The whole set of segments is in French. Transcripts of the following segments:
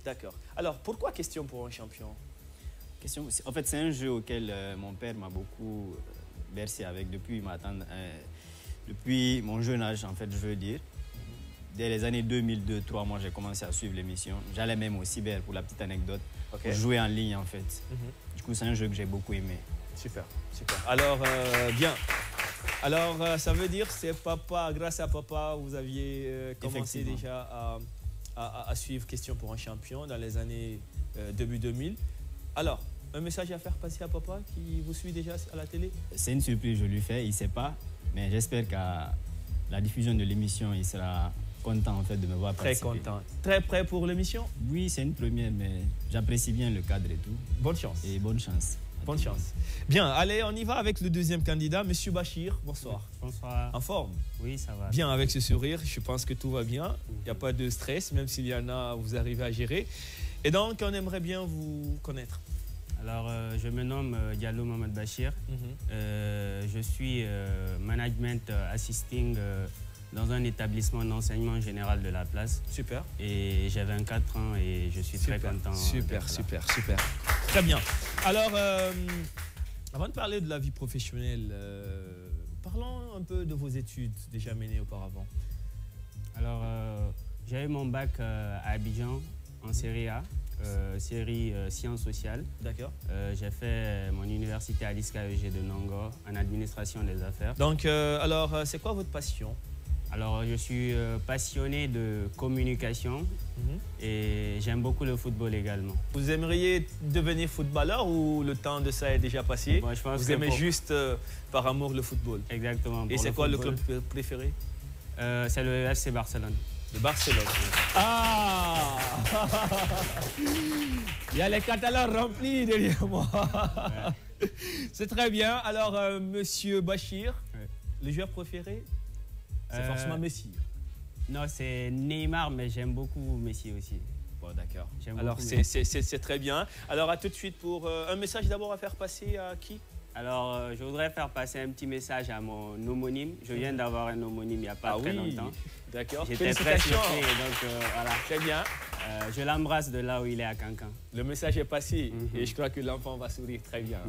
D'accord. Alors, pourquoi question pour un champion? En fait, c'est un jeu auquel mon père m'a beaucoup bercé avec depuis mon jeune âge, en fait, je veux dire. Dès les années 2002-2003, moi, j'ai commencé à suivre l'émission. J'allais même au cyber, pour la petite anecdote. Okay. Je jouais en ligne, en fait. Du coup, c'est un jeu que j'ai beaucoup aimé. Super, super. Alors, bien. Alors, ça veut dire que c'est papa, grâce à papa, vous aviez commencé déjà à suivre Question pour un champion dans les années début 2000. Alors, un message à faire passer à papa qui vous suit déjà à la télé? C'est une surprise, je lui fais, il ne sait pas. Mais j'espère qu'à la diffusion de l'émission, il sera content en fait de me voir participer. Très content. Très prêt pour l'émission? Oui, c'est une première, mais j'apprécie bien le cadre et tout. Bonne chance. Et bonne chance. Bonne chance. Bien, allez, on y va avec le deuxième candidat, Monsieur Bachir. Bonsoir. Bonsoir. En forme? Oui, ça va. Bien, avec ce sourire, je pense que tout va bien. Il n'y a pas de stress, même s'il y en a, vous arrivez à gérer. Et donc, on aimerait bien vous connaître. Alors, je me nomme Diallo Mohamed Bachir. Je suis management assisting dans un établissement d'enseignement général de la place. Super. Et j'ai 24 ans et je suis très content. Super. Très bien. Alors, avant de parler de la vie professionnelle, parlons un peu de vos études déjà menées auparavant. Alors, j'ai eu mon bac à Abidjan en série A. Série sciences sociales. D'accord. J'ai fait mon université à l'ISCA-EG de Nangor en administration des affaires. Donc, alors, c'est quoi votre passion? Alors, je suis passionné de communication et j'aime beaucoup le football également. Vous aimeriez devenir footballeur ou le temps de ça est déjà passé? Bon, je pense vous aimez juste par amour le football? Exactement. Et c'est quoi le club préféré? C'est le FC Barcelone. De Barcelone. Ah. Il y a les Catalans remplis derrière moi. Ouais. C'est très bien. Alors, Monsieur Bachir, le joueur préféré? C'est forcément Messi. Non, c'est Neymar, mais j'aime beaucoup Messi aussi. Bon, d'accord. Alors, c'est très bien. Alors, à tout de suite pour un message d'abord à faire passer à qui? Alors, je voudrais faire passer un petit message à mon homonyme. Je viens d'avoir un homonyme il n'y a pas très longtemps. D'accord. J'étais très surpris, donc voilà. Très bien. Je l'embrasse de là où il est à Cancan. Le message est passé et je crois que l'enfant va sourire très bien.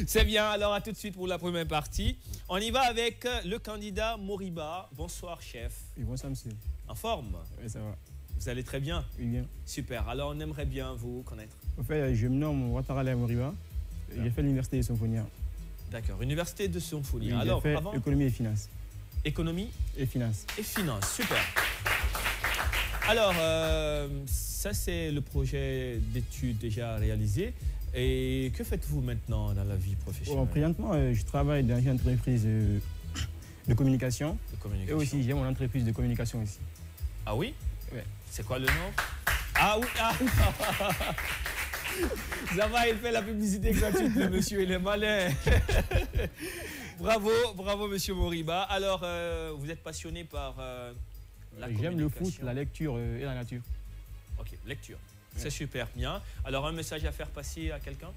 C'est bien, alors à tout de suite pour la première partie. On y va avec le candidat Moriba. Bonsoir chef. Oui, bonsoir monsieur. En forme? Oui, ça va. Vous allez très bien? Oui, bien. Super, alors on aimerait bien vous connaître. En fait, je me nomme Ouattara Moriba. J'ai fait l'université de Symphonia. D'accord, université de Symphonia. Oui, alors, j'ai fait avant... économie et finance. Économie? Et finance. Et finance, super. Alors, ça c'est le projet d'études déjà réalisé. Et que faites-vous maintenant dans la vie professionnelle? Présentement, je travaille dans une entreprise de communication. Et aussi, j'ai mon entreprise de communication aussi. Ah oui? Oui. C'est quoi le nom? Ah oui, ah. Ça va, il fait la publicité gratuite, le monsieur, il est malin. Bravo, bravo, monsieur Moriba. Alors, vous êtes passionné par la communication? J'aime le foot, la lecture et la nature. Ok, lecture. C'est super bien. Alors, un message à faire passer à quelqu'un?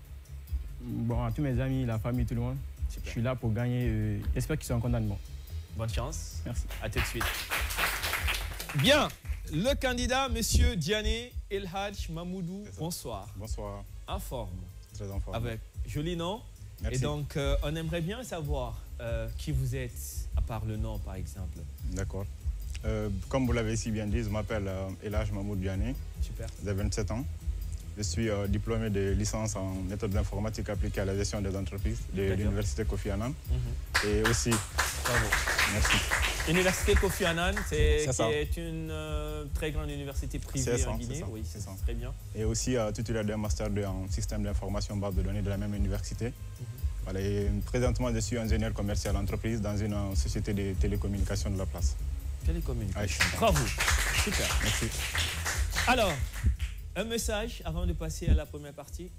Bon, à tous mes amis, la famille, tout le monde. Super. Je suis là pour gagner. J'espère qu'ils sont contents de moi. Bonne chance. Merci. À tout de suite. Bien. Le candidat, monsieur Diané El Hadj Mamoudou, bonsoir. Bonsoir. En forme. Très en forme. Avec joli nom. Merci. Et donc, on aimerait bien savoir qui vous êtes, à part le nom, par exemple. D'accord. Comme vous l'avez si bien dit, je m'appelle El Hadj Mamoudou Diané. Super. J'ai 27 ans. Je suis diplômé de licence en méthode d'informatique appliquée à la gestion des entreprises de l'université Kofi Annan. Et aussi... Bravo. Merci. Université Kofi Annan, qui est une très grande université privée en Guinée. Oui, c'est très bien. Et aussi titulaire d'un master 2 en système d'information base de données de la même université. Voilà, et présentement, je suis ingénieur commercial entreprise dans une société de télécommunications de la place. Télécommunications. Bravo. Super. Merci. Alors, un message avant de passer à la première partie.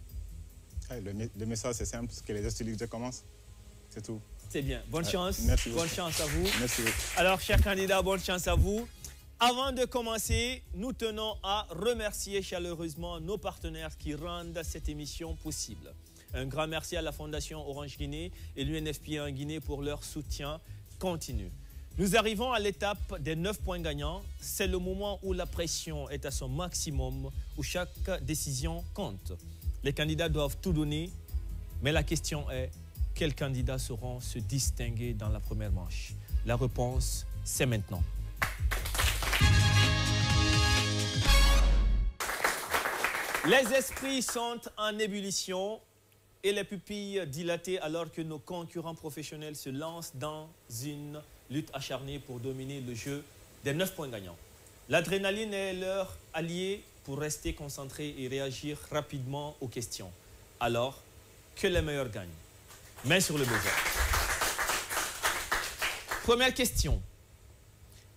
Le message, c'est simple, que les hostilités commencent. C'est tout. C'est bien. Bonne chance. Merci. Bonne chance à vous. Merci. Alors, chers candidats, bonne chance à vous. Avant de commencer, nous tenons à remercier chaleureusement nos partenaires qui rendent cette émission possible. Un grand merci à la Fondation Orange Guinée et l'UNFPA en Guinée pour leur soutien continu. Nous arrivons à l'étape des 9 points gagnants. C'est le moment où la pression est à son maximum, où chaque décision compte. Les candidats doivent tout donner, mais la question est, quels candidats sauront se distinguer dans la première manche? La réponse, c'est maintenant. Les esprits sont en ébullition et les pupilles dilatées alors que nos concurrents professionnels se lancent dans une lutte acharnée pour dominer le jeu des 9 points gagnants. L'adrénaline est leur allié pour rester concentré et réagir rapidement aux questions. Alors, que les meilleurs gagnent. Main sur le buzzer. Première question.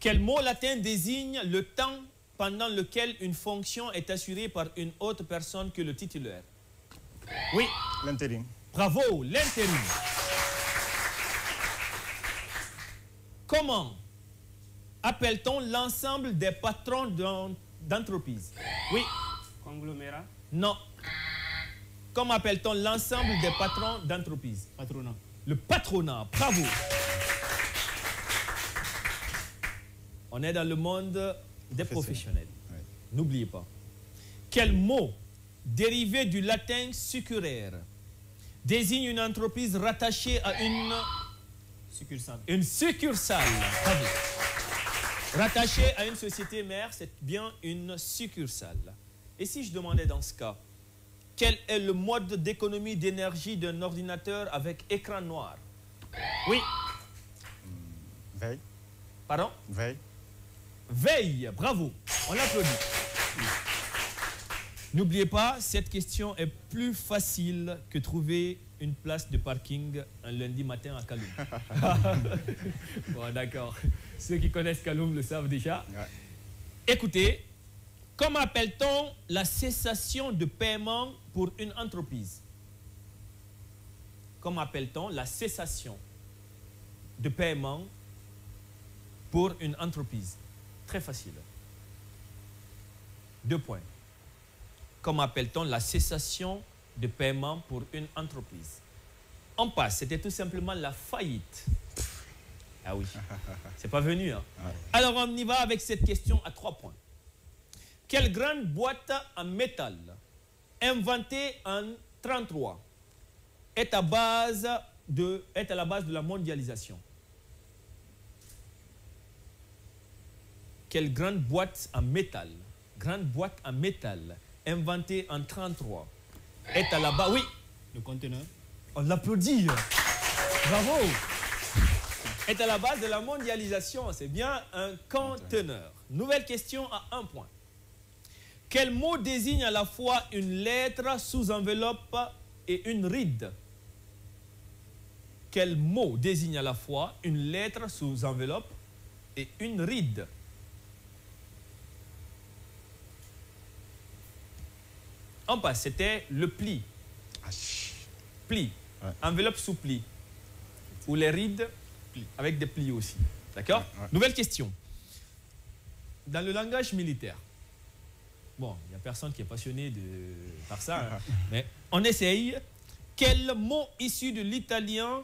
Quel mot latin désigne le temps pendant lequel une fonction est assurée par une autre personne que le titulaire? Oui. L'intérim. Bravo, l'intérim. Comment appelle-t-on l'ensemble des patrons d'entreprise? Oui. Conglomérat? Non. Comment appelle-t-on l'ensemble des patrons d'entreprise? Patronat. Le patronat. Bravo. On est dans le monde des professionnels. Oui. N'oubliez pas. Quel mot dérivé du latin succurrere désigne une entreprise rattachée à une Succursale. Une succursale. Bravo. Rattachée à une société mère, c'est bien une succursale. Et si je demandais dans ce cas, quel est le mode d'économie d'énergie d'un ordinateur avec écran noir? Oui. Veille. Pardon? Veille. Veille. Bravo. On l'applaudit. N'oubliez pas, cette question est plus facile que trouver une place de parking un lundi matin à Kaloum. Bon, d'accord. Ceux qui connaissent Kaloum le savent déjà. Ouais. Écoutez, comment appelle-t-on la cessation de paiement pour une entreprise? Comment appelle-t-on la cessation de paiement pour une entreprise? Très facile. 2 points. Comment appelle-t-on la cessation de paiement pour une entreprise? On passe, c'était tout simplement la faillite. Ah oui, c'est pas venu. Hein? Ouais. Alors on y va avec cette question à 3 points. Quelle grande boîte en métal, inventée en 1933, est à la base de la mondialisation? Quelle grande boîte en métal, inventée en 1933, est à la base... Oui. Le conteneur. On l'applaudit. Bravo. Est à la base de la mondialisation. C'est bien un conteneur. Nouvelle question à 1 point. Quel mot désigne à la fois une lettre sous enveloppe et une ride? Quel mot désigne à la fois une lettre sous enveloppe et une ride? On passe, c'était le pli. Pli. Ouais. Enveloppe sous pli. Ou les rides pli. Avec des plis aussi. D'accord? Ouais, ouais. Nouvelle question. Dans le langage militaire, bon, il n'y a personne qui est passionné par ça, hein, mais on essaye. Quel mot issu de l'italien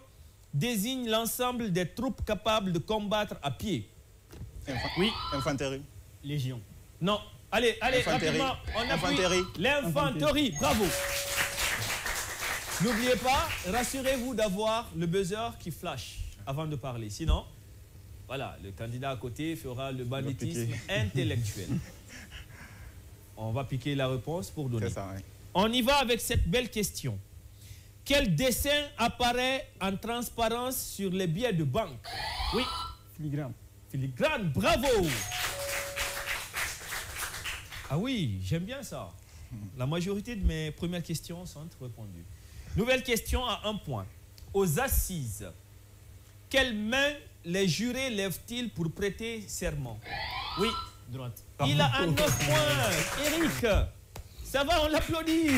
désigne l'ensemble des troupes capables de combattre à pied? Oui. Infanterie. Légion. Non. Allez, rapidement, on appuie. L'infanterie, bravo. N'oubliez pas, rassurez-vous d'avoir le buzzer qui flash avant de parler. Sinon, voilà, le candidat à côté fera le banditisme intellectuel. On va piquer la réponse pour donner. C'est ça, oui. On y va avec cette belle question. Quel dessin apparaît en transparence sur les billets de banque? Oui. Filigrane. Filigrane, bravo. Ah oui, j'aime bien ça. La majorité de mes premières questions sont répondues. Nouvelle question à 1 point. Aux assises, quelle main les jurés lèvent-ils pour prêter serment? Oui. Droite. Il a un 9 points. Eric, ça va, on l'applaudit.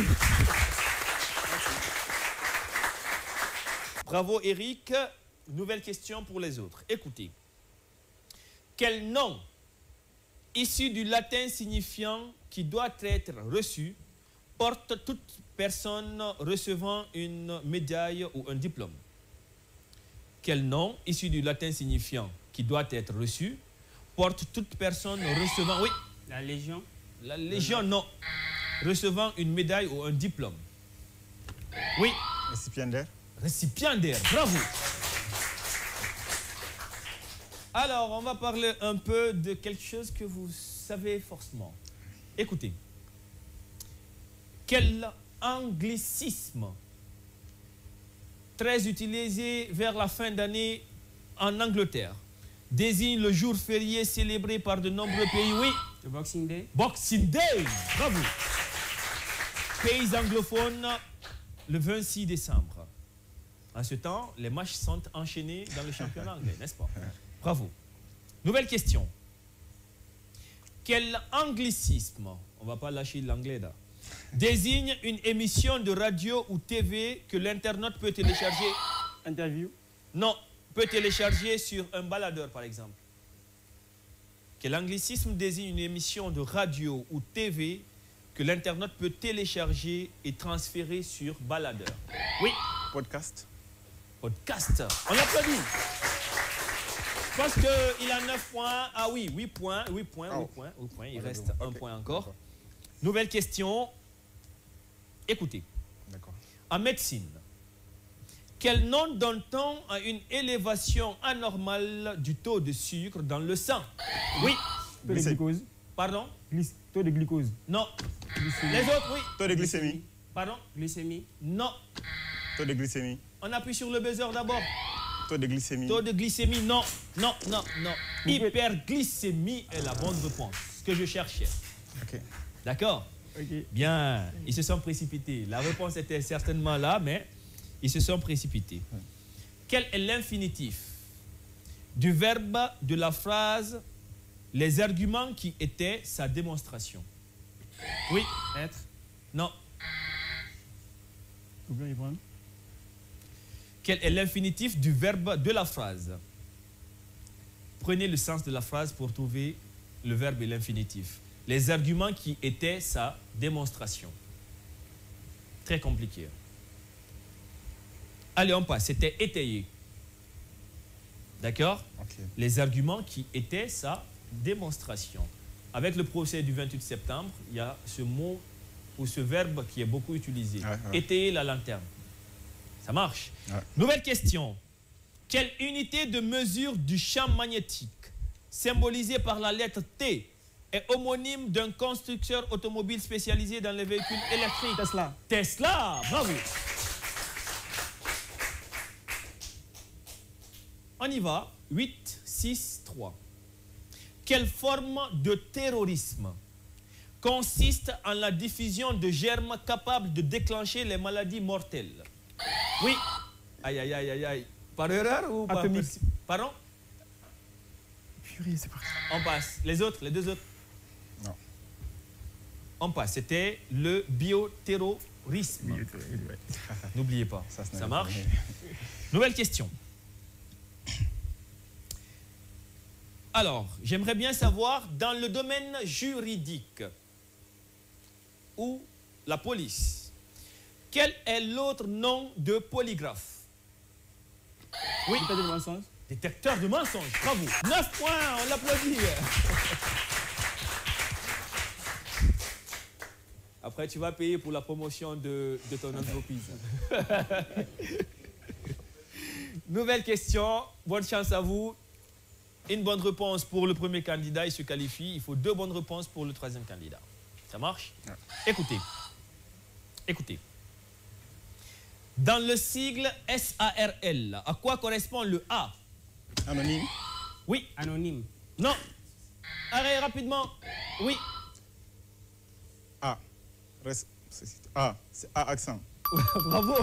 Bravo Eric. Nouvelle question pour les autres. Écoutez. Quel nom issu du latin signifiant qui doit être reçu porte toute personne recevant une médaille ou un diplôme? Quel nom issu du latin signifiant qui doit être reçu porte toute personne recevant... Oui. La Légion? La Légion, non. Recevant une médaille ou un diplôme. Oui. Récipiendaire. Récipiendaire, bravo. Alors, on va parler un peu de quelque chose que vous savez forcément. Écoutez. Quel anglicisme très utilisé vers la fin d'année en Angleterre désigne le jour férié célébré par de nombreux pays? Oui. Le Boxing Day? Boxing Day, bravo. Pays anglophones, le 26 décembre. En ce temps, les matchs sont enchaînés dans le championnat anglais, n'est-ce pas? Bravo. Nouvelle question. Quel anglicisme, on ne va pas lâcher l'anglais là, désigne une émission de radio ou TV que l'internaute peut télécharger? Interview? Non, peut télécharger sur un baladeur par exemple. Quel anglicisme désigne une émission de radio ou TV que l'internaute peut télécharger et transférer sur baladeur? Oui. Podcast. Podcast. On applaudit. Je pense qu'il a 9 points. Ah oui, 8 points. 8 points. Il reste un point encore. Nouvelle question. Écoutez. En médecine, quel nom donne-t-on à une élévation anormale du taux de sucre dans le sang? Oui. Taux de glucose. Pardon? Taux de glucose. Non. Les autres, oui. Taux de glycémie. Pardon? Glycémie. Non. Taux de glycémie. On appuie sur le buzzer d'abord. Taux de glycémie. Taux de glycémie, non. Non. Hyperglycémie est la bonne réponse. Ce que je cherchais. Ok. D'accord? Ok. Bien. Ils se sont précipités. La réponse était certainement là, mais ils se sont précipités. Quel est l'infinitif du verbe de la phrase « les arguments qui étaient sa démonstration » ? Oui. Être. Non. Vous pouvez répondre? Quel est l'infinitif du verbe de la phrase? Prenez le sens de la phrase pour trouver le verbe et l'infinitif. Les arguments qui étaient sa démonstration. Très compliqué. Allez, on passe. C'était étayé. D'accord? Okay. Les arguments qui étaient sa démonstration. Avec le procès du 28 septembre, il y a ce mot ou ce verbe qui est beaucoup utilisé. Étayer la lanterne. Ça marche. Nouvelle question. Quelle unité de mesure du champ magnétique, symbolisée par la lettre T, est homonyme d'un constructeur automobile spécialisé dans les véhicules électriques? Tesla. Tesla, bravo. On y va. 8, 6, 3. Quelle forme de terrorisme consiste en la diffusion de germes capables de déclencher les maladies mortelles? Oui. Aïe, aïe, aïe, aïe, aïe. Par erreur ou par... Atomique. Pardon? Purée, c'est parti. On passe. Les autres, les deux autres? Non. On passe. C'était le bioterrorisme. N'oubliez pas. Ça marche. Nouvelle question. Alors, j'aimerais bien savoir, dans le domaine juridique ou la police, quel est l'autre nom de polygraphe? Oui. Détecteur de mensonges. Détecteur de mensonges, bravo. 9 points, on l'applaudit. Après, tu vas payer pour la promotion de ton entreprise. Nouvelle question, bonne chance à vous. Une bonne réponse pour le premier candidat, il se qualifie. Il faut 2 bonnes réponses pour le troisième candidat. Ça marche? Écoutez. Écoutez. Dans le sigle SARL, à quoi correspond le A? Anonyme. Oui. Anonyme. Non. Arrête rapidement. Oui. A. A. C'est A accent. Bravo.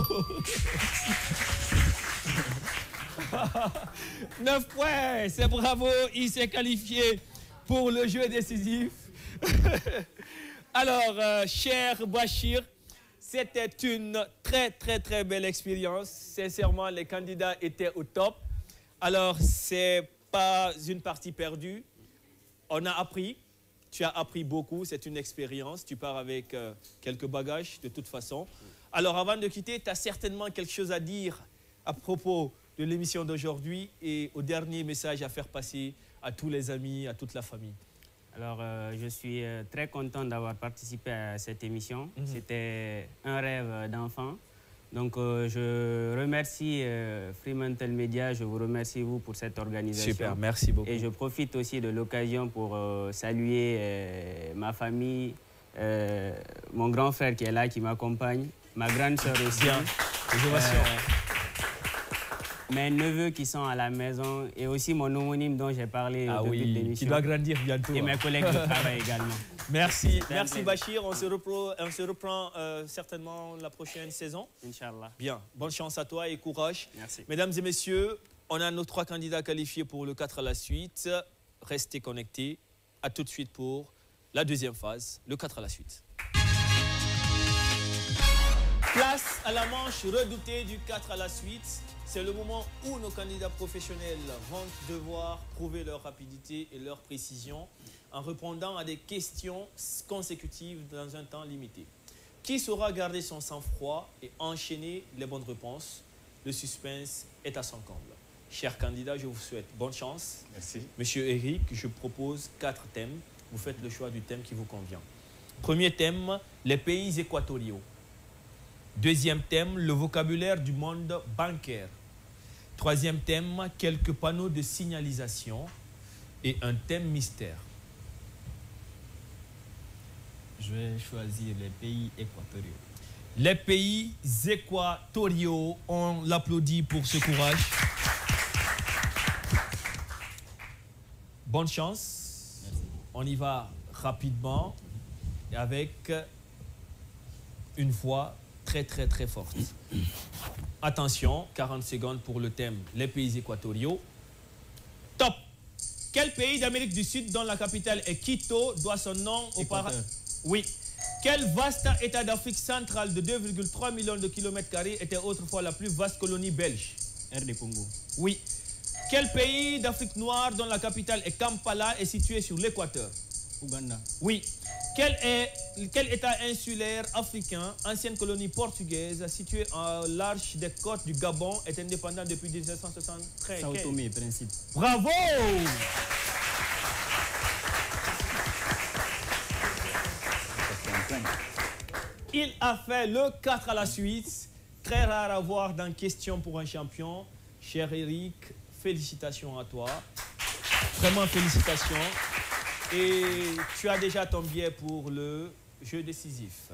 9 points, c'est bravo, il s'est qualifié pour le jeu décisif. Alors, cher Bachir, c'était une très belle expérience. Sincèrement, les candidats étaient au top. Alors, c'est pas une partie perdue. On a appris, tu as appris beaucoup, c'est une expérience. Tu pars avec quelques bagages de toute façon. Alors, avant de quitter, tu as certainement quelque chose à dire à propos de l'émission d'aujourd'hui et au dernier message à faire passer à tous les amis, à toute la famille. Alors, je suis très content d'avoir participé à cette émission. C'était un rêve d'enfant. Donc, je remercie Fremantle Media, je vous remercie vous pour cette organisation. Super, merci beaucoup. Et je profite aussi de l'occasion pour saluer ma famille, mon grand frère qui est là, qui m'accompagne, ma grande sœur aussi. Bien, mes neveux qui sont à la maison et aussi mon homonyme dont j'ai parlé au début de l'émission. Qui doit grandir bientôt. Et mes collègues de travail également. Merci, merci Bachir. On se reprend certainement la prochaine saison. Inch'Allah. Bien, bonne chance à toi et courage. Merci. Mesdames et messieurs, on a nos 3 candidats qualifiés pour le 4 à la suite. Restez connectés. À tout de suite pour la deuxième phase, le 4 à la suite. Place à la manche redoutée du 4 à la suite. C'est le moment où nos candidats professionnels vont devoir prouver leur rapidité et leur précision en répondant à des questions consécutives dans un temps limité. Qui saura garder son sang-froid et enchaîner les bonnes réponses? Le suspense est à son comble. Chers candidats, je vous souhaite bonne chance. Merci. Monsieur Eric, je propose 4 thèmes. Vous faites le choix du thème qui vous convient. Premier thème, les pays équatoriaux. Deuxième thème, le vocabulaire du monde bancaire. Troisième thème, quelques panneaux de signalisation. Et un thème mystère. Je vais choisir les pays équatoriaux. Les pays équatoriaux, on l'applaudit pour ce courage. Bonne chance. Merci. On y va rapidement et avec une voix très très très forte. Attention, 40 secondes pour le thème les pays équatoriaux. Top. Quel pays d'Amérique du Sud dont la capitale est Quito doit son nom au Oui. Quel vaste État d'Afrique centrale de 2,3 millions de kilomètres carrés était autrefois la plus vaste colonie belge? RD Congo. Oui. Quel pays d'Afrique noire dont la capitale est Kampala est situé sur l'équateur? Ouganda. Oui. Quel État insulaire africain, ancienne colonie portugaise, situé à l'arche des côtes du Gabon, est indépendant depuis 1973? Sao Tomé, Principe. Bravo! Il a fait le 4 à la suite. Très rare à voir dans Question pour un champion. Cher Eric, félicitations à toi. Vraiment félicitations. Et tu as déjà ton billet pour le jeu décisif.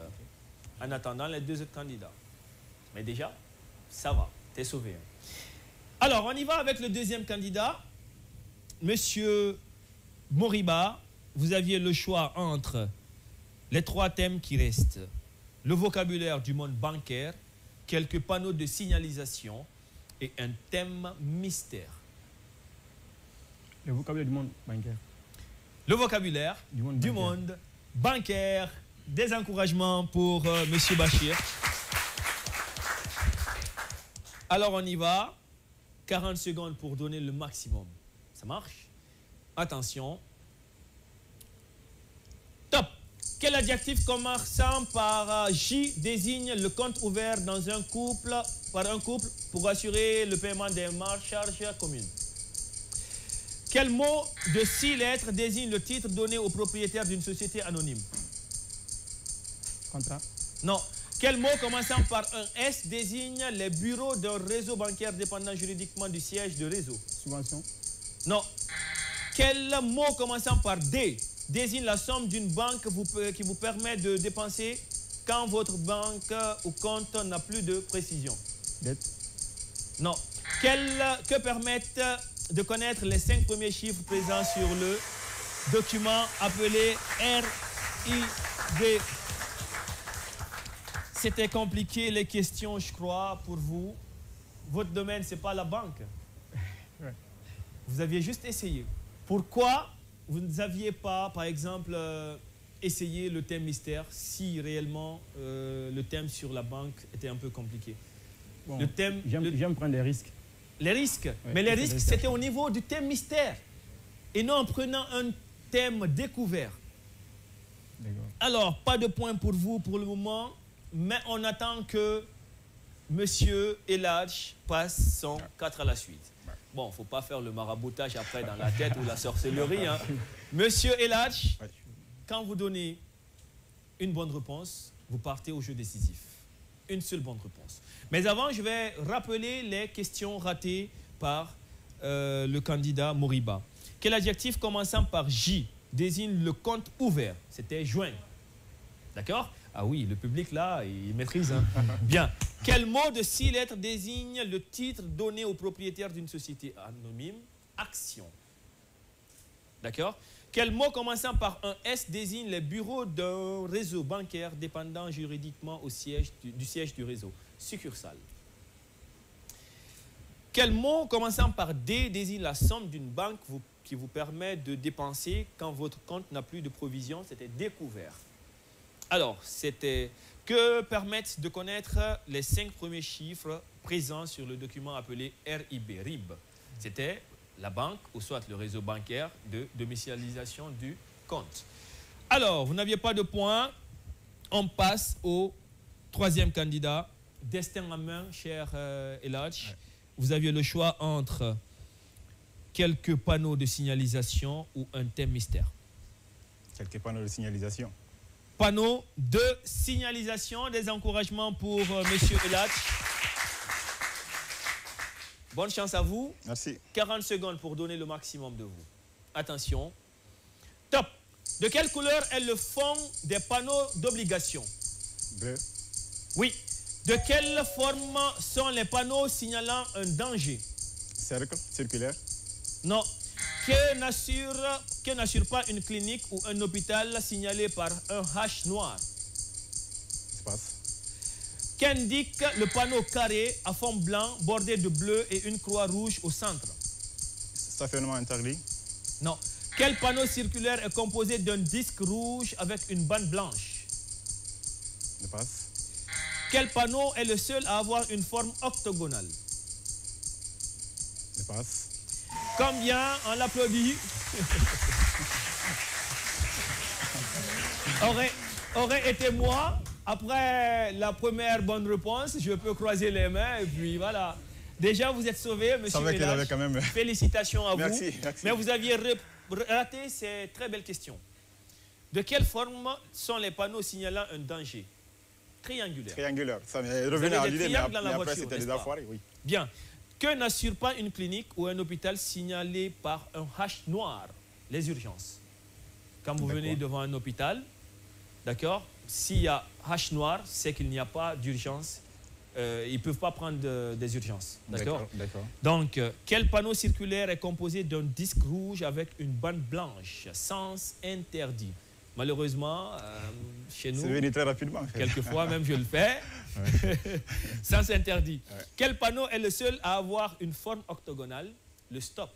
En attendant les 2 autres candidats. Mais déjà, ça va, t'es sauvé. Alors, on y va avec le deuxième candidat. Monsieur Moriba, vous aviez le choix entre les 3 thèmes qui restent. Le vocabulaire du monde bancaire, quelques panneaux de signalisation et un thème mystère. Le vocabulaire du monde bancaire. Le vocabulaire du monde bancaire. Des encouragements pour Monsieur Bachir. Alors on y va. 40 secondes pour donner le maximum. Ça marche? Attention. Top. Quel adjectif commençant par J désigne le compte ouvert dans un couple, par un couple pour assurer le paiement des charges communes? Quel mot de 6 lettres désigne le titre donné au propriétaire d'une société anonyme? Contrat. Non. Quel mot commençant par un S désigne les bureaux d'un réseau bancaire dépendant juridiquement du siège de réseau? Subvention. Non. Quel mot commençant par D désigne la somme d'une banque qui vous permet de dépenser quand votre banque ou compte n'a plus de précision? Dette. Non. Que permettent de connaître les 5 premiers chiffres présents sur le document appelé RID? C'était compliqué les questions, je crois, pour vous. Votre domaine, ce n'est pas la banque. Ouais. Vous aviez juste essayé. Pourquoi vous n'aviez pas, par exemple, essayé le thème mystère si réellement le thème sur la banque était un peu compliqué? Bon, le thème, j'aime prendre des risques. Les risques. Ouais, mais les risques, c'était au niveau du thème mystère. Et non en prenant un thème découvert. Alors, pas de point pour vous pour le moment, mais on attend que Monsieur Eladj passe son 4 à la suite. Bon, il ne faut pas faire le maraboutage après dans la tête ou la sorcellerie. Hein. Monsieur Eladj, quand vous donnez une bonne réponse, vous partez au jeu décisif. Une seule bonne réponse. Mais avant, je vais rappeler les questions ratées par le candidat Moriba. Quel adjectif commençant par J désigne le compte ouvert? C'était joint. D'accord? Ah oui, le public là, il maîtrise. Hein. Bien. Quel mot de 6 lettres désigne le titre donné au propriétaire d'une société anonyme? Action. D'accord? Quel mot commençant par un S désigne les bureaux d'un réseau bancaire dépendant juridiquement du siège du réseau? Succursale. Quel mot commençant par D désigne la somme d'une banque qui vous permet de dépenser quand votre compte n'a plus de provision? C'était découvert. Alors, c'était que permettent de connaître les 5 premiers chiffres présents sur le document appelé RIB. C'était la banque ou soit le réseau bancaire de domiciliation du compte. Alors, vous n'aviez pas de points. On passe au 3e candidat. Destin en main, cher Eladj. Vous aviez le choix entre quelques panneaux de signalisation ou un thème mystère. Quelques panneaux de signalisation. Panneaux de signalisation, des encouragements pour Monsieur Eladj. Bonne chance à vous. Merci. 40 secondes pour donner le maximum de vous. Attention. Top. De quelle couleur est le fond des panneaux d'obligation? Bleu. Oui. De quelle forme sont les panneaux signalant un danger? Cercle, circulaire. Non. Que n'assure pas une clinique ou un hôpital signalé par un H noir? Espace. Qu'indique le panneau carré à fond blanc bordé de bleu et une croix rouge au centre? Stationnement interdit. Non. Quel panneau circulaire est composé d'un disque rouge avec une bande blanche? Espace. Quel panneau est le seul à avoir une forme octogonale? Espace. Combien, on l'applaudit, aurait été moi, après la première bonne réponse, je peux croiser les mains et puis voilà. Déjà, vous êtes sauvé, monsieur Eladj. Quand même... Félicitations à vous. Merci. Mais vous aviez raté ces très belles questions. De quelle forme sont les panneaux signalant un danger? Triangulaire. Triangulaire. Ça m'est revenu à l'idée, mais après c'était des affaires, oui. Bien. Que n'assure pas une clinique ou un hôpital signalé par un H noir? Les urgences. Quand vous venez devant un hôpital, d'accord, s'il y a H noir, c'est qu'il n'y a pas d'urgence. Ils ne peuvent pas prendre des urgences. D'accord. Donc, quel panneau circulaire est composé d'un disque rouge avec une bande blanche? Sens interdit. Malheureusement, chez nous, c'est venu très rapidement. Quelquefois même je le fais, sens interdit. Quel panneau est le seul à avoir une forme octogonale? Le stop.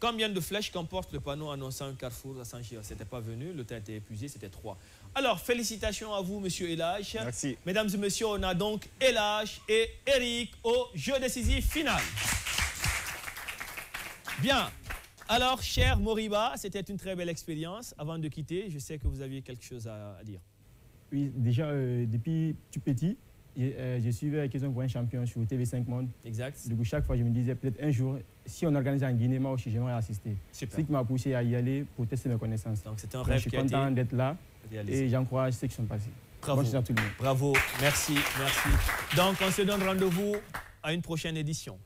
Combien de flèches comporte le panneau annonçant un carrefour à Saint-Gilles? C'était pas venu, le temps était épuisé, c'était 3. Alors, félicitations à vous, monsieur Eladj. Merci. Mesdames et messieurs, on a donc Eladj et Eric au jeu décisif final. Bien. Alors, cher Moriba, c'était une très belle expérience. Avant de quitter, je sais que vous aviez quelque chose à dire. Oui, déjà, depuis tout petit, je suivais Question pour un champion sur TV5 Monde. Exact. Du coup, chaque fois, je me disais, peut-être un jour, si on organise en Guinée, moi aussi, j'aimerais assister. Super. C'est ce qui m'a poussé à y aller pour tester mes connaissances. Donc, c'est un rêve qui a été... Je suis content d'être là réalisé. et j'encourage ceux qui sont passés. Bravo. Bonne chance à tout le monde. Bravo, merci, merci. Donc, on se donne rendez-vous à une prochaine édition.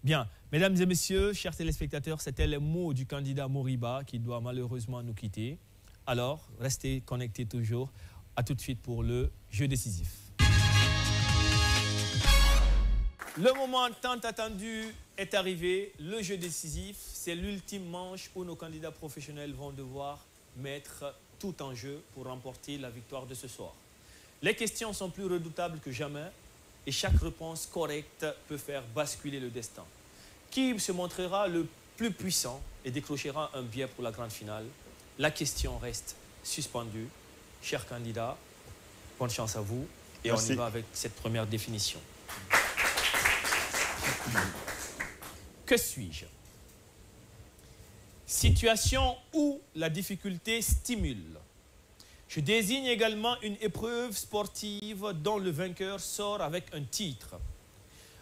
Bien, mesdames et messieurs, chers téléspectateurs, c'était les mots du candidat Moriba qui doit malheureusement nous quitter. Alors, restez connectés toujours. À tout de suite pour le jeu décisif. Le moment tant attendu est arrivé. Le jeu décisif, c'est l'ultime manche où nos candidats professionnels vont devoir mettre tout en jeu pour remporter la victoire de ce soir. Les questions sont plus redoutables que jamais et chaque réponse correcte peut faire basculer le destin. Qui se montrera le plus puissant et décrochera un billet pour la grande finale? La question reste suspendue. Chers candidats, bonne chance à vous et merci. On y va avec cette première définition. Que suis-je? Situation où la difficulté stimule. Je désigne également une épreuve sportive dont le vainqueur sort avec un titre.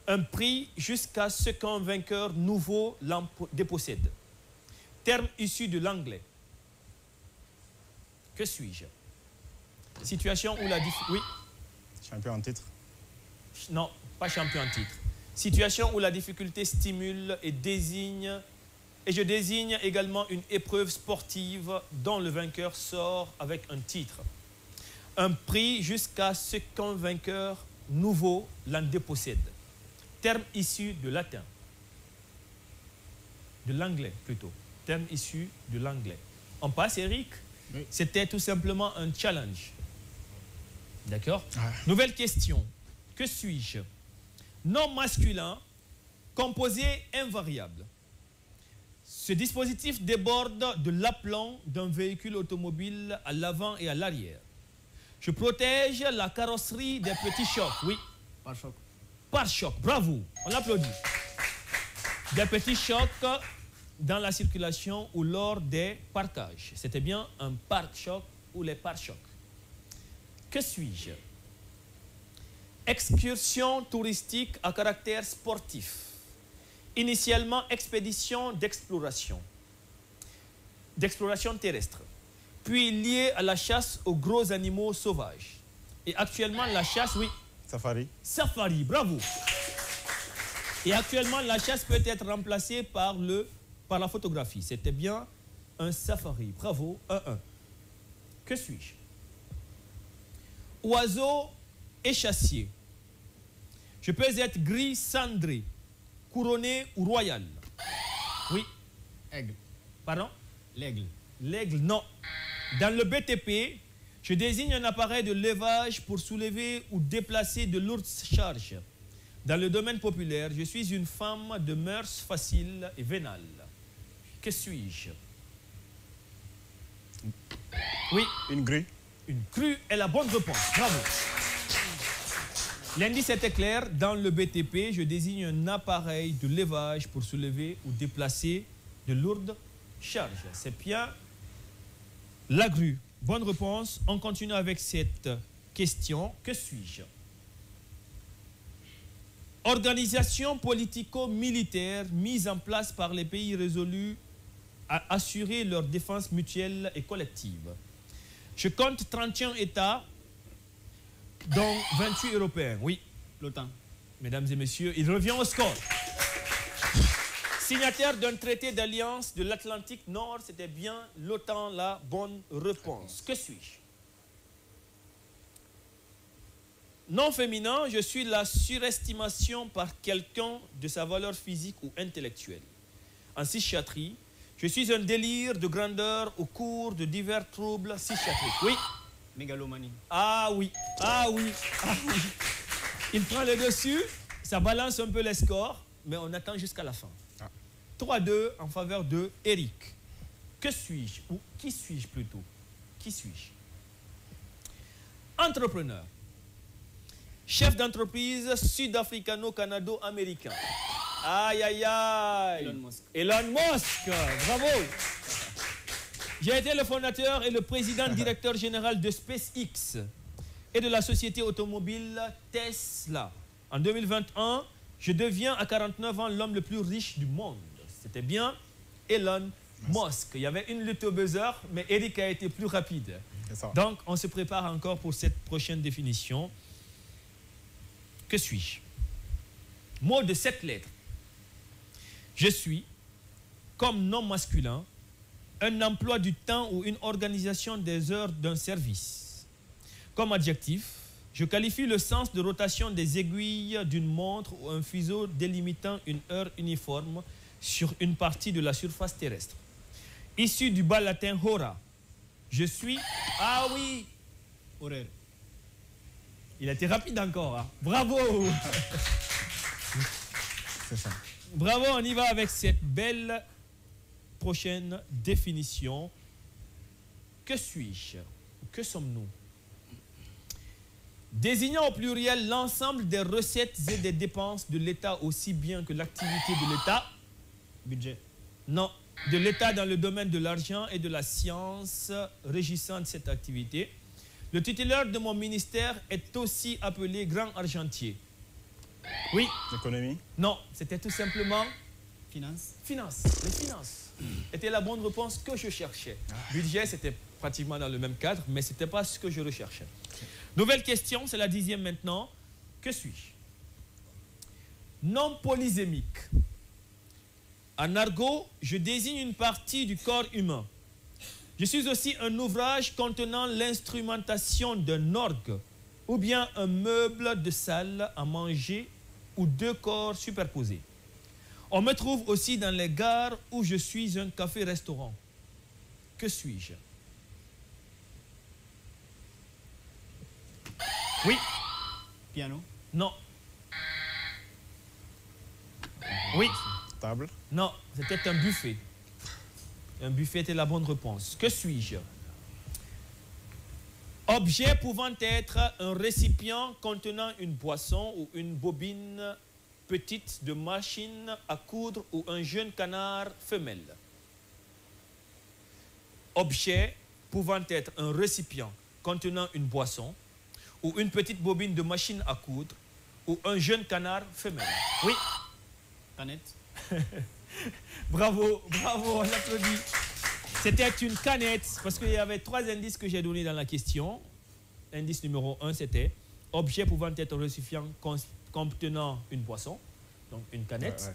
Un prix jusqu'à ce qu'un vainqueur nouveau l'en dépossède. Terme issu de l'anglais. Que suis-je? Situation où la difficulté... Oui. Champion en titre. Non, pas champion en titre. Situation où la difficulté stimule et désigne... Et je désigne également une épreuve sportive dont le vainqueur sort avec un titre. Un prix jusqu'à ce qu'un vainqueur nouveau l'en dépossède. Terme issu de latin. De l'anglais plutôt. Terme issu de l'anglais. On passe, Eric? Oui. C'était tout simplement un challenge. D'accord? Nouvelle question. Que suis-je? Nom masculin, composé invariable. Ce dispositif déborde de l'aplomb d'un véhicule automobile à l'avant et à l'arrière. Je protège la carrosserie des petits chocs. Oui. Pare-choc. Pare-choc. Bravo. On l'applaudit. Des petits chocs dans la circulation ou lors des parkages. C'était bien un pare-choc ou les pare-chocs. Que suis-je? Excursion touristique à caractère sportif. Initialement, expédition d'exploration terrestre, puis liée à la chasse aux gros animaux sauvages. Et actuellement, la chasse, oui. Safari. Safari, bravo. Et actuellement, la chasse peut être remplacée par la photographie. C'était bien un safari, bravo, 1-1. Que suis-je? Oiseau échassier. Je peux être gris cendré, couronné ou royal. Oui. Aigle. Pardon? L'aigle. L'aigle, non. Dans le BTP, je désigne un appareil de levage pour soulever ou déplacer de lourdes charges. Dans le domaine populaire, je suis une femme de mœurs faciles et vénales. Que suis-je? Oui. Une grue. Une crue est la bonne réponse. Bravo. L'indice était clair. Dans le BTP, je désigne un appareil de levage pour soulever ou déplacer de lourdes charges. C'est bien la grue. Bonne réponse. On continue avec cette question. Que suis-je? Organisation politico-militaire mise en place par les pays résolus à assurer leur défense mutuelle et collective. Je compte 31 États, dont 28 Européens. Oui. L'OTAN. Mesdames et messieurs, il revient au score. Signataire d'un traité d'alliance de l'Atlantique Nord, c'était bien l'OTAN, la bonne réponse. Que suis-je? Non féminin, je suis la surestimation par quelqu'un de sa valeur physique ou intellectuelle. En psychiatrie, je suis un délire de grandeur au cours de divers troubles psychiatriques. Oui. Mégalomanie. Ah oui, ah oui, ah oui. Il prend le dessus, ça balance un peu les scores, mais on attend jusqu'à la fin. 3-2 en faveur de Eric. Que suis-je? Ou qui suis-je plutôt? Qui suis-je? Entrepreneur. Chef d'entreprise sud-africano-canado-américain. Aïe, aïe, aïe. Elon Musk. Elon Musk, bravo. J'ai été le fondateur et le président directeur général de SpaceX et de la société automobile Tesla. En 2021, je deviens à 49 ans l'homme le plus riche du monde. C'était bien Elon Musk. Il y avait une lutte au buzzer, mais Eric a été plus rapide. Donc, on se prépare encore pour cette prochaine définition. Que suis-je? Mot de 7 lettres. Je suis, comme nom masculin, un emploi du temps ou une organisation des heures d'un service. Comme adjectif, je qualifie le sens de rotation des aiguilles d'une montre ou un fuseau délimitant une heure uniforme sur une partie de la surface terrestre. Issu du bas latin hora, je suis... Ah oui! Horaire. Il a été rapide encore. Hein. Bravo! C'est ça. Bravo, on y va avec cette belle prochaine définition. Que suis-je? Que sommes-nous? Désignant au pluriel l'ensemble des recettes et des dépenses de l'État aussi bien que l'activité de l'État. Budget. Non. de l'État dans le domaine de l'argent et de la science régissant cette activité. Le titulaire de mon ministère est aussi appelé grand argentier. Oui. Économie? Non, c'était tout simplement... Finance. Finance. Les finances était la bonne réponse que je cherchais. Budget, c'était pratiquement dans le même cadre, mais ce n'était pas ce que je recherchais. Nouvelle question, c'est la 10e maintenant. Que suis-je? Non polysémique. En argot, je désigne une partie du corps humain. Je suis aussi un ouvrage contenant l'instrumentation d'un orgue ou bien un meuble de salle à manger ou deux corps superposés. On me trouve aussi dans les gares où je suis un café-restaurant. Que suis-je? Oui. Piano. Non. Oui. Table? Non, c'était un buffet. Un buffet était la bonne réponse. Que suis-je? Objet pouvant être un récipient contenant une boisson ou une bobine petite de machine à coudre ou un jeune canard femelle. Objet pouvant être un récipient contenant une boisson ou une petite bobine de machine à coudre ou un jeune canard femelle. Oui. Canette. Bravo, bravo, on applaudit. C'était une canette, parce qu'il y avait 3 indices que j'ai donnés dans la question. Indice numéro 1, c'était objet pouvant être un récipient contenant une boisson, donc une canette. Ouais.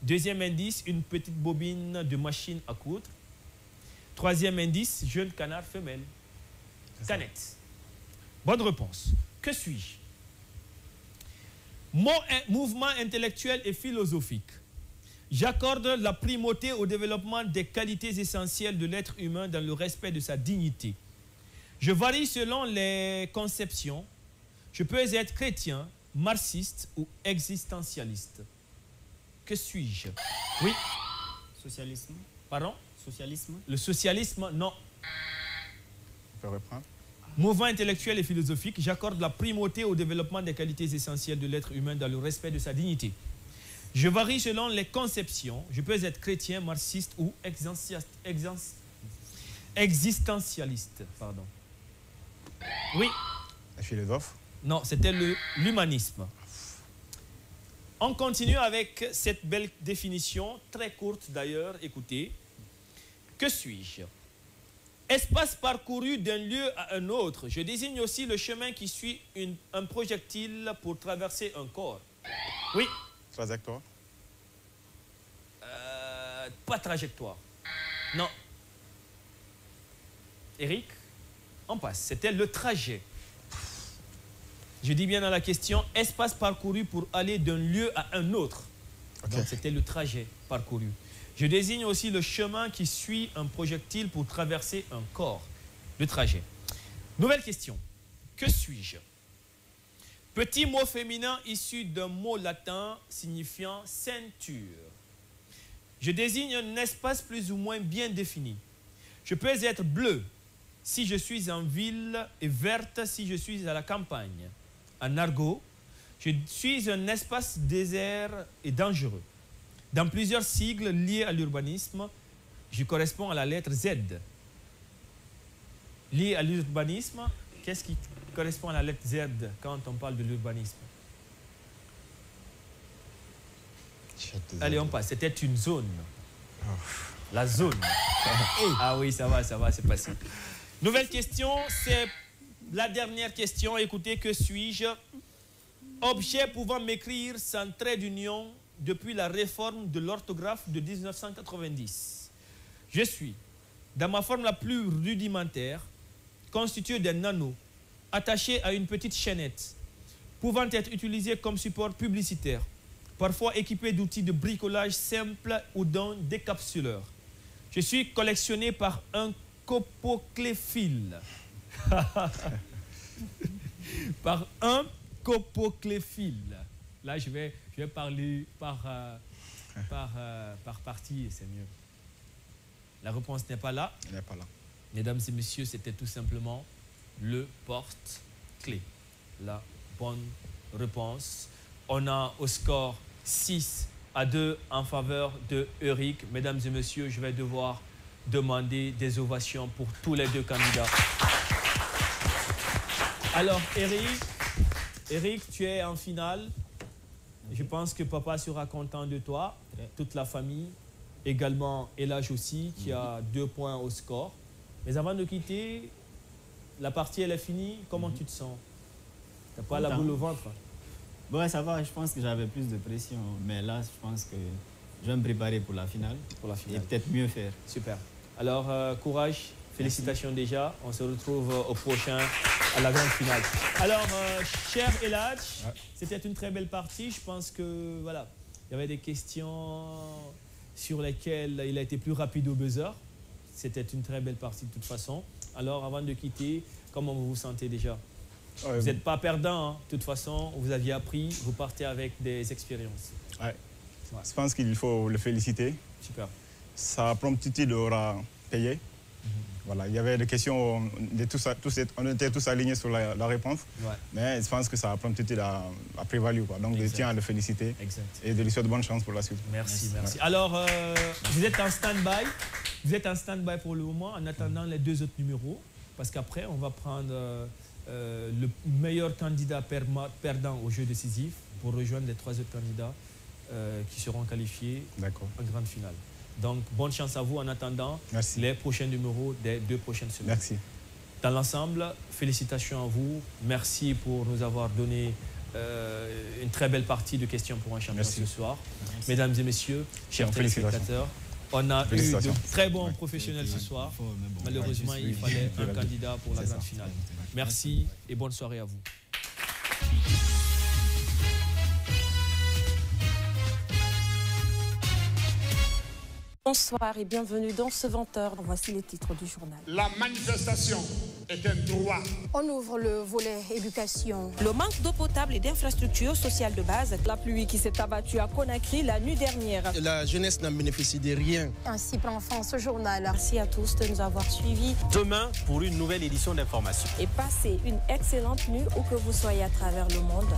Deuxième indice, une petite bobine de machine à coudre. Troisième indice, jeune canard femelle. Canette. Bonne réponse. Que suis-je? Mon mouvement intellectuel et philosophique. J'accorde la primauté au développement des qualités essentielles de l'être humain dans le respect de sa dignité. Je varie selon les conceptions. Je peux être chrétien, marxiste ou existentialiste. Que suis-je? Oui. Socialisme. Pardon? Socialisme. Le socialisme, non. On peut reprendre? Mouvement intellectuel et philosophique, j'accorde la primauté au développement des qualités essentielles de l'être humain dans le respect de sa dignité. Je varie selon les conceptions. Je peux être chrétien, marxiste ou existentialiste. Pardon. Oui. Un philosophe? Non, c'était l'humanisme. On continue avec cette belle définition, très courte d'ailleurs. Écoutez. Que suis-je? Espace parcouru d'un lieu à un autre. Je désigne aussi le chemin qui suit un projectile pour traverser un corps. Oui. Trajectoire? Pas trajectoire. Non. Eric, on passe. C'était le trajet. Je dis bien dans la question, espace parcouru pour aller d'un lieu à un autre. Okay. Donc c'était le trajet parcouru. Je désigne aussi le chemin qui suit un projectile pour traverser un corps. Le trajet. Nouvelle question. Que suis-je? Petit mot féminin issu d'un mot latin signifiant ceinture. Je désigne un espace plus ou moins bien défini. Je peux être bleu si je suis en ville et verte si je suis à la campagne. En argot, je suis un espace désert et dangereux. Dans plusieurs sigles liés à l'urbanisme, je corresponds à la lettre Z. Lié à l'urbanisme, qu'est-ce qui correspond à la lettre Z quand on parle de l'urbanisme? Allez, on passe. C'était une zone. La zone. Ah oui, ça va, c'est passé. Nouvelle question, c'est la dernière question. Écoutez, que suis-je? Objet pouvant m'écrire sans trait d'union depuis la réforme de l'orthographe de 1990. Je suis, dans ma forme la plus rudimentaire, constitué d'un anneau attaché à une petite chaînette, pouvant être utilisé comme support publicitaire, parfois équipé d'outils de bricolage simples ou d'un décapsuleur. Je suis collectionné par un copocléphile. Par un copocléphile. Là, je vais parler par partie, c'est mieux. La réponse n'est pas là. Elle n'est pas là. Mesdames et messieurs, c'était tout simplement le porte-clés. La bonne réponse. On a au score 6 à 2 en faveur de Eric. Mesdames et messieurs, je vais devoir demander des ovations pour tous les 2 candidats. Alors, Eric, tu es en finale. Je pense que papa sera content de toi, toute la famille. Également, Elage aussi, qui a 2 points au score. Mais avant de quitter, la partie, elle est finie. Comment tu te sens? Tu n'as pas la boule au ventre? Bon, ça va, je pense que j'avais plus de pression. Mais là, je pense que je vais me préparer pour la finale. Et peut-être mieux faire. Super. Alors, courage, félicitations déjà. On se retrouve au prochain, à la grande finale. Alors, cher Elage, c'était une très belle partie. Je pense que, voilà, il y avait des questions sur lesquelles il a été plus rapide au buzzer. C'était une très belle partie de toute façon. Alors, avant de quitter, comment vous vous sentez déjà? Vous n'êtes pas perdant, hein. De toute façon, vous aviez appris, vous partez avec des expériences. Je pense qu'il faut le féliciter. Super. Sa promptitude aura payé. Voilà, il y avait des questions, on était tous alignés sur la réponse, mais je pense que sa promptitude a prévalu. Donc, je tiens à le féliciter et de lui souhaiter bonne chance pour la suite. Merci. Alors, vous êtes en stand-by. Vous êtes en stand-by pour le moment en attendant les 2 autres numéros, parce qu'après, on va prendre le meilleur candidat perdant au jeu décisif pour rejoindre les 3 autres candidats qui seront qualifiés en grande finale. Donc, bonne chance à vous en attendant les prochains numéros des 2 prochaines semaines. Merci. Dans l'ensemble, félicitations à vous. Merci pour nous avoir donné une très belle partie de questions pour un champion ce soir. Merci. Mesdames et messieurs, chers téléspectateurs, on a eu de très bons professionnels ce soir. Malheureusement, il fallait un candidat pour la grande finale. Merci et bonne soirée à vous. Bonsoir et bienvenue dans ce 20h. Voici les titres du journal. La manifestation est un droit. On ouvre le volet éducation. Le manque d'eau potable et d'infrastructures sociales de base. La pluie qui s'est abattue à Conakry la nuit dernière. La jeunesse n'a bénéficié de rien. Ainsi prend fin ce journal. Merci à tous de nous avoir suivis. Demain pour une nouvelle édition d'Information. Et passez une excellente nuit où que vous soyez à travers le monde.